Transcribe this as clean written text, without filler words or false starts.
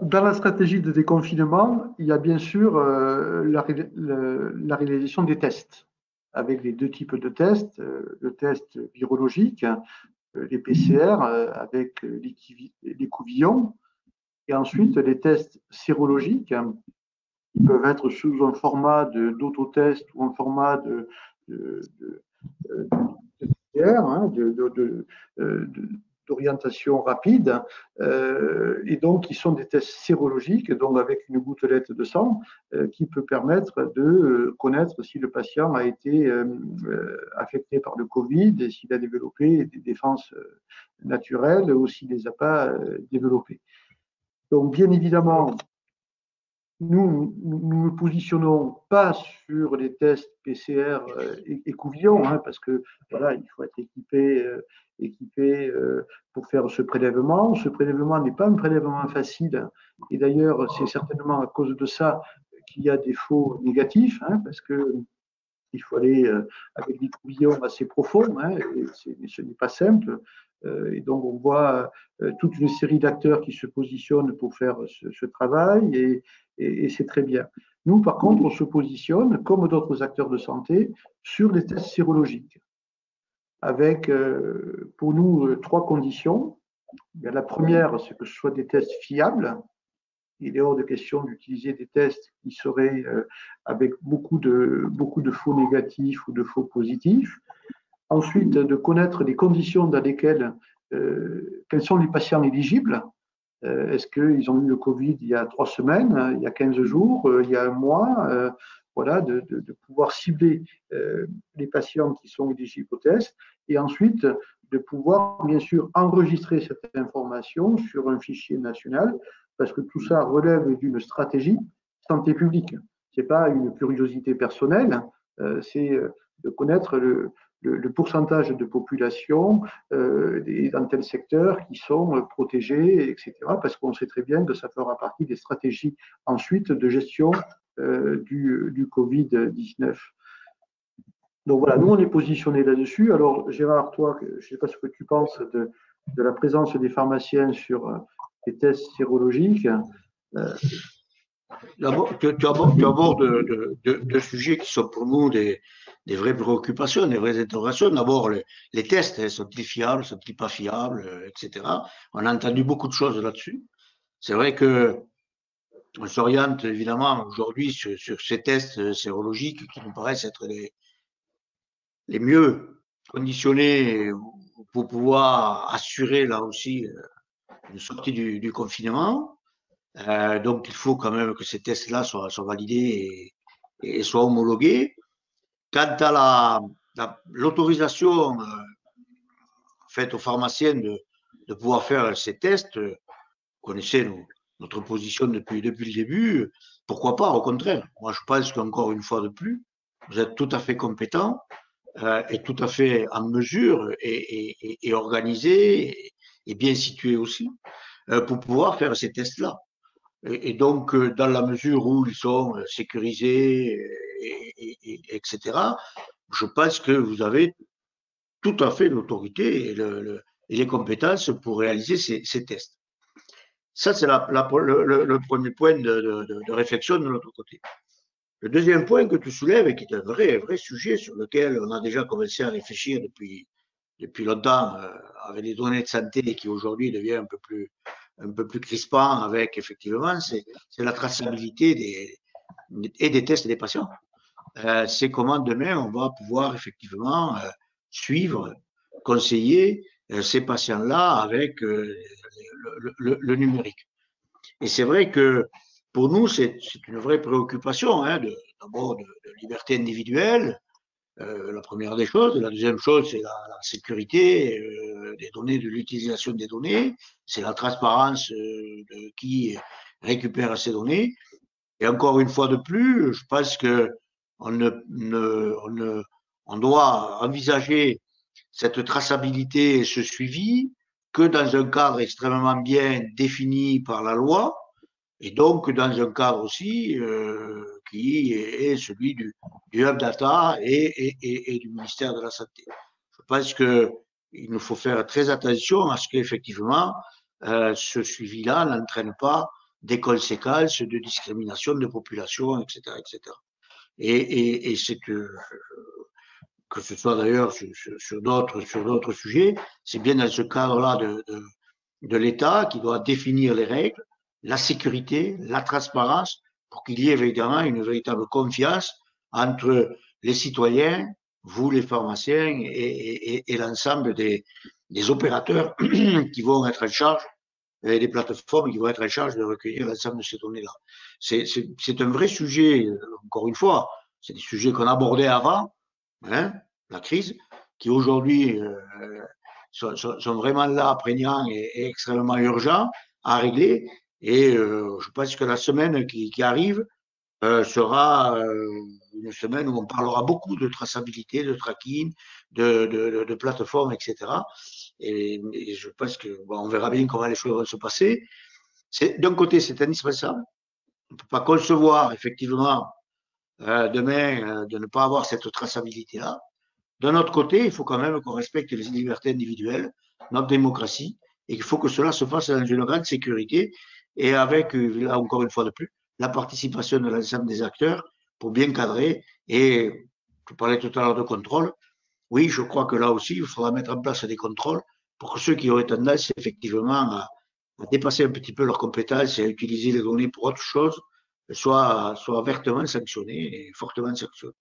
Dans la stratégie de déconfinement, il y a bien sûr la réalisation des tests, avec les deux types de tests, le test virologique, les PCR avec l'écouvillon, et ensuite les tests sérologiques, hein, qui peuvent être sous un format d'autotest ou un format de PCR, hein, d'orientation rapide, et donc qui sont des tests sérologiques, donc avec une gouttelette de sang, qui peut permettre de connaître si le patient a été affecté par le Covid et s'il a développé des défenses naturelles ou s'il ne les a pas développées. Donc, bien évidemment, nous ne positionnons pas sur les tests PCR écouvillon, hein, parce que voilà, il faut être équipé pour faire ce prélèvement. Ce prélèvement n'est pas un prélèvement facile, et d'ailleurs, c'est certainement à cause de ça qu'il y a des faux négatifs, hein, parce que il faut aller avec des couvillons assez profonds, hein, et ce n'est pas simple. Et donc, on voit toute une série d'acteurs qui se positionnent pour faire ce travail, et c'est très bien. Nous, par contre, on se positionne, comme d'autres acteurs de santé, sur les tests sérologiques, avec, pour nous, trois conditions. La première, c'est que ce soit des tests fiables. Il est hors de question d'utiliser des tests qui seraient avec beaucoup de faux négatifs ou de faux positifs. Ensuite, de connaître les conditions dans lesquelles, quels sont les patients éligibles. Est-ce qu'ils ont eu le Covid il y a 3 semaines, il y a 15 jours, il y a un mois, voilà, de pouvoir cibler les patients qui sont éligibles au test, et ensuite de pouvoir bien sûr enregistrer cette information sur un fichier national, parce que tout ça relève d'une stratégie santé publique. Ce n'est pas une curiosité personnelle, c'est de connaître le pourcentage de population dans tel secteur qui sont protégés, etc. Parce qu'on sait très bien que ça fera partie des stratégies ensuite de gestion du Covid-19. Donc voilà, nous on est positionné là-dessus. Alors Gérard, toi, je ne sais pas ce que tu penses de la présence des pharmaciens sur les tests sérologiques. Tu abordes deux sujets qui sont pour nous des vraies préoccupations, des vraies interrogations. D'abord, les tests, sont-ils fiables, sont-ils pas fiables, etc. On a entendu beaucoup de choses là-dessus. C'est vrai que on s'oriente évidemment aujourd'hui sur ces tests sérologiques qui nous paraissent être les mieux conditionnés pour pouvoir assurer là aussi une sortie du confinement. Donc, il faut quand même que ces tests-là soient validés et soient homologués. Quant à l'autorisation faite aux pharmaciens de pouvoir faire ces tests, vous connaissez notre position depuis le début, pourquoi pas, au contraire. Moi, je pense qu'encore une fois de plus, vous êtes tout à fait compétent et tout à fait en mesure et organisé et bien situé aussi pour pouvoir faire ces tests-là. Et donc, dans la mesure où ils sont sécurisés, etc., je pense que vous avez tout à fait l'autorité et les compétences pour réaliser ces tests. Ça, c'est le premier point de réflexion de notre côté. Le deuxième point que tu soulèves, et qui est un vrai sujet sur lequel on a déjà commencé à réfléchir depuis longtemps, avec les données de santé qui aujourd'hui devient un peu plus crispant avec, effectivement, c'est la traçabilité des tests des patients. C'est comment demain on va pouvoir effectivement suivre, conseiller ces patients-là avec le numérique. Et c'est vrai que pour nous, c'est une vraie préoccupation, hein, d'abord de liberté individuelle, la première des choses. La deuxième chose, c'est la sécurité des données, de l'utilisation des données. C'est la transparence de qui récupère ces données. Et encore une fois de plus, je pense que on doit envisager cette traçabilité et ce suivi que dans un cadre extrêmement bien défini par la loi, et donc dans un cadre aussi qui est celui du Hub Data et du ministère de la Santé. Je pense qu'il nous faut faire très attention à ce qu'effectivement ce suivi-là n'entraîne pas d'écoles séquences, de discrimination de population, etc., etc. Et c'est que ce soit d'ailleurs sur d'autres sujets, c'est bien dans ce cadre-là de l'État qui doit définir les règles, la sécurité, la transparence, pour qu'il y ait évidemment une véritable confiance entre les citoyens, vous les pharmaciens et l'ensemble des opérateurs qui vont être en charge, et des plateformes qui vont être en charge de recueillir l'ensemble de ces données-là. C'est un vrai sujet, encore une fois, c'est des sujets qu'on abordait avant, hein, la crise, qui aujourd'hui sont vraiment là, prégnants et extrêmement urgents à régler. Et je pense que la semaine qui arrive sera une semaine où on parlera beaucoup de traçabilité, de tracking, de plateformes, etc. Et je pense que bon, on verra bien comment les choses vont se passer. D'un côté, c'est indispensable. On ne peut pas concevoir effectivement demain de ne pas avoir cette traçabilité-là. D'un autre côté, il faut quand même qu'on respecte les libertés individuelles, notre démocratie, et qu'il faut que cela se fasse dans une grande sécurité et avec, là encore une fois de plus, la participation de l'ensemble des acteurs pour bien cadrer. Et je parlais tout à l'heure de contrôle. Oui, je crois que là aussi, il faudra mettre en place des contrôles pour que ceux qui auraient tendance effectivement à dépasser un petit peu leurs compétences et à utiliser les données pour autre chose soient vertement sanctionnés et fortement sanctionnés.